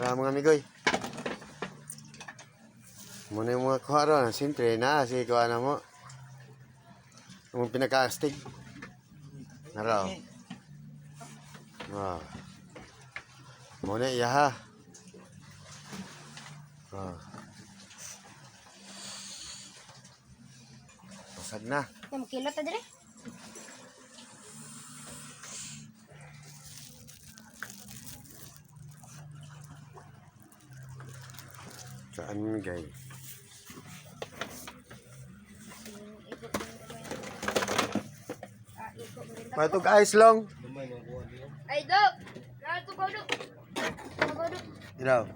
Tara mga amigoy. Muna yung mga kuha ron. Siyempre na, si kuha na mo. Yung pinaka-astig. Naraw. Ah. Muna iya ha. Ah. Pasag na. Yung kilo ta dire. Saan mo guys? Patog ice long. Ay do. Rato ko do. Ilaw.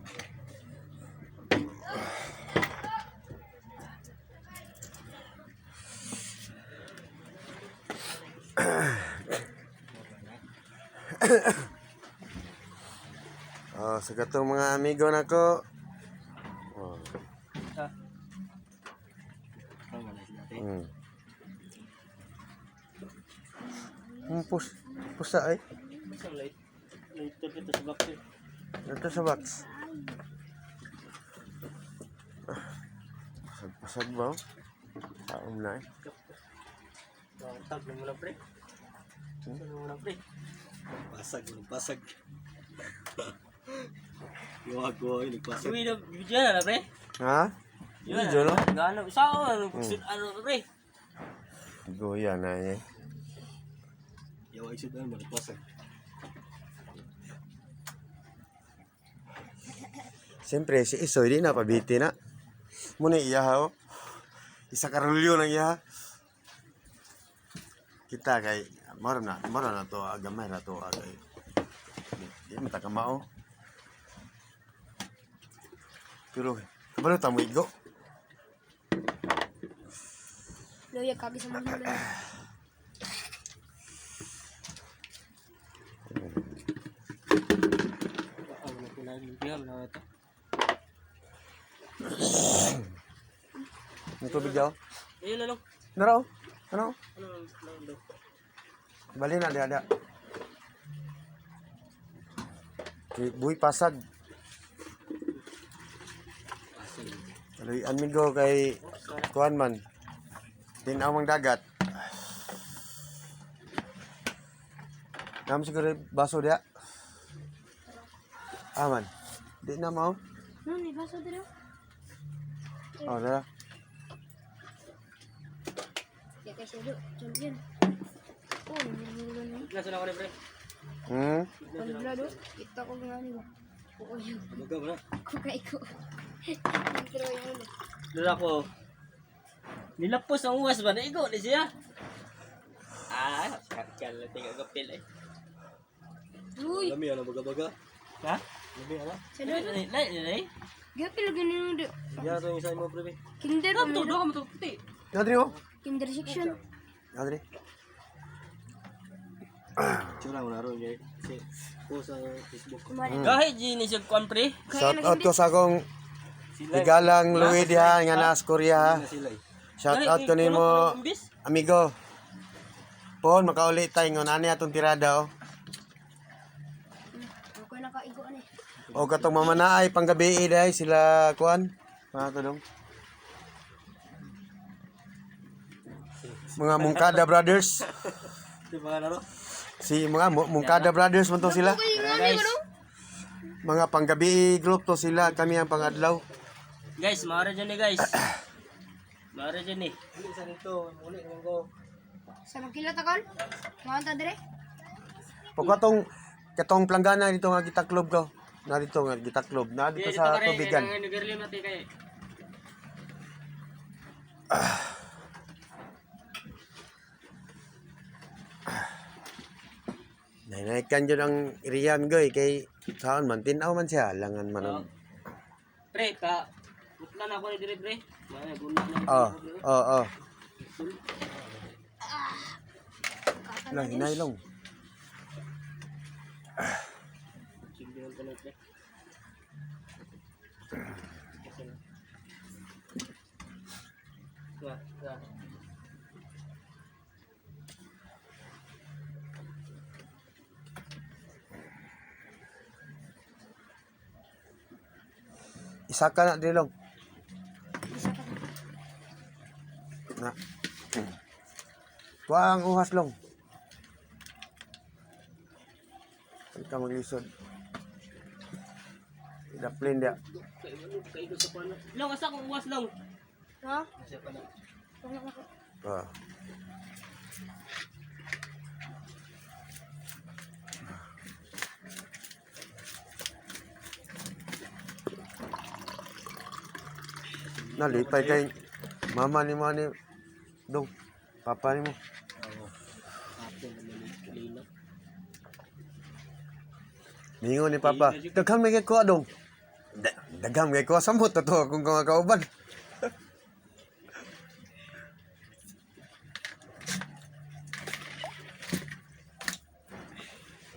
Oh, sa katong mga amigo nako. Oh. Pusa ay. Ito sa box. Pasag ba? Taom na eh. Tag mo na pre. Pasag. Gawa nagpasag. Uy, video na pre. Ha? Video no? Gano, sao ano pre? Goya na eh. Yawa isod na nagpasag. Siyempre, si Isoy di na pabiti na. Muna iya ha oh. Isa karulyo lang iya. Kita kay mara na to agamay na to agay. Di mata kamao. Pero kabalo ta mo igo. Loya kagi sa mga loya. Ang tubig daw. Ayun ano? Naraw? Ano? Ano? Bali na dia. Buhay pasag. Aloy amigo kay kuan man. Tinawang dagat. Nam siguro baso dia. Aman. Di na mau. Ni baso dire. Oh, dah. Ya kay sudo. Champion. Oh, ni. Nasa na ako ni pre. Wala do. Kita ko nga ni. Oo yun. Baga ba? Ko kay ko. Pero yun. Doon ako. Nilapos ang uwas ba? Naigo na siya. Kakal na tinggal kapil eh. Uy, Lami ano baga. Ha? Lami ano? sa do. Nay. Gapil gani do. Ya to isa mo pre. Kinder Ito, kami. doon ka mo puti. Nadri oh. Kinder section. Nadri. Chura mo naron gay. Post sa Facebook. Kumari. Kahit gini siya kuan pre. Shout out to sa akong Igalang Louie diha nga nas Korea. Na sila eh. Shout out ko nimo amigo. Pon makauli tay ngon ani atong tirada oh. Ako nakaigo ani. O katong mamanaay panggabi day sila kuan. Mga tudong. Mga Mungkada Brothers. Di ba naro? Si mga Mungkada Brothers man to sila. Guys, Mga panggabi group to sila, kami ang pangadlaw. guys, maara dyan eh guys. Maara dyan eh. Hindi sa nito, uli naman ko. Sa magkila takon. Mga ta dire. Katong planggana dito nga gitaklob ko. Na dito nga gitaklob, na dito sa tubigan. Nag-early mati kayo. Nainaikan dyan ang iriyan goy kay saan man tinaw man siya langan man. Pre, butla na ako ni dire pre. May bulat na. Oh. Lah hinay long. Siguro ko pre. Ya. Isa ka na dilong. Isa ka. Na. Kuha ang uhas long. Ika maglisod. Idaplin dia. Kay ko sa pano. Long asa ko uwas long. Ha? Siya pa na. Tama ako. Ah. Nalipay kay mama ni mo ni dong. Papa ni mo. Oo. Hapon naman lino. Ningon ni papa. Daghang may ko dong. Daghang may ko sambot to kung kauban.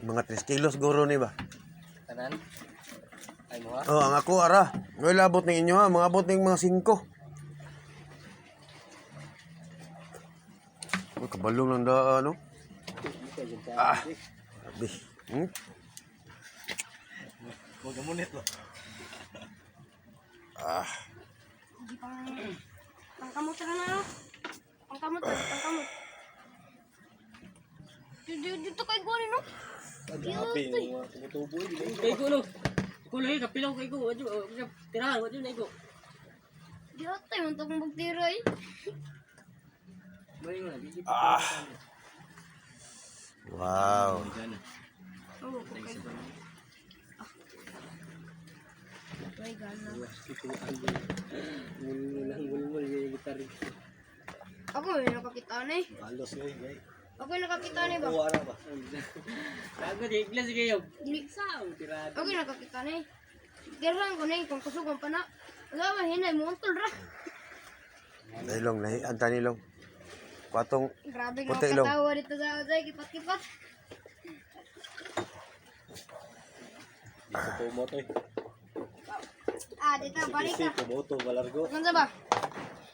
Mga 3 kilos guro ni ba? Tanan. Ay mo ha. Oh, ang ako ara. Ngoy labot ng inyo ha, mga abot ng mga 5. Oh, kabalong lang da ano. Ah. Abi. Huwag ka munit mo. Ah. Hindi pangkamot na na. Pangkamot. Dito kay Gori, no? Grabe, mga tumutubo yun. Kay ko long. Ko lagi kapilaw kay ko. Adyo tirahan adyo na ko. Di ata yung itong magtiray. Bali mo na di. Wow. Oo, okay. Ay, gana. Mulmul yung gitar. Ako yung nakakita na eh. Balos nga eh. Ako yung nakakita na eh ba? Oo, ano ba? Bago di iglas kayo. Dili. Sao tirado. Ako yung nakakita na eh. Tirang ko na eh, kung kasugang pa na. Wala ba, hinay mo, untol ra. Nailong, anta nilong. Kwatong Grabe nga Puti ilong. katawa dito sa Azay, kipat-kipat. Dito po mo to eh. Ah, dito, balik Kasi ka. kumoto, balargo. Ano ba?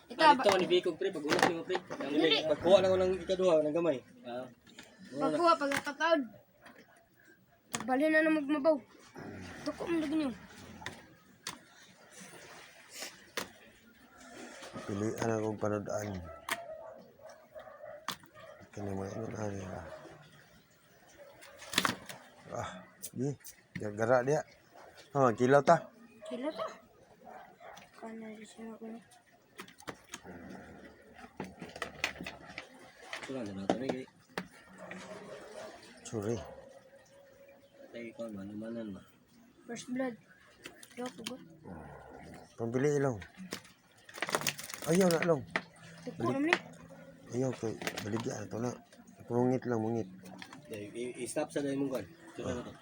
Ito, Ito ni Biko pre pag ulas mo pre. Dili. Pagkuha na ko ng ikaduha, ng gamay. Ah. pagkuha, pag nakataod. Pagbalhin na na magmabaw. Tuko mo lagi niyo. pilihan akong panodaan. Kini mo ingon ani ba. Di, gara dia. Oh, kilaw ta. Kila to. Kana di siya ako na. Ito na natin eh. Sorry. Tay ko, manumanan ba? First blood. Yo, ko ba? Pambili ilong. Ayaw na long. Tuko naman eh. Ayaw kay baligyan to na. Mungit lang, mungit. I-stop sa dahil mong kan. Ito na to.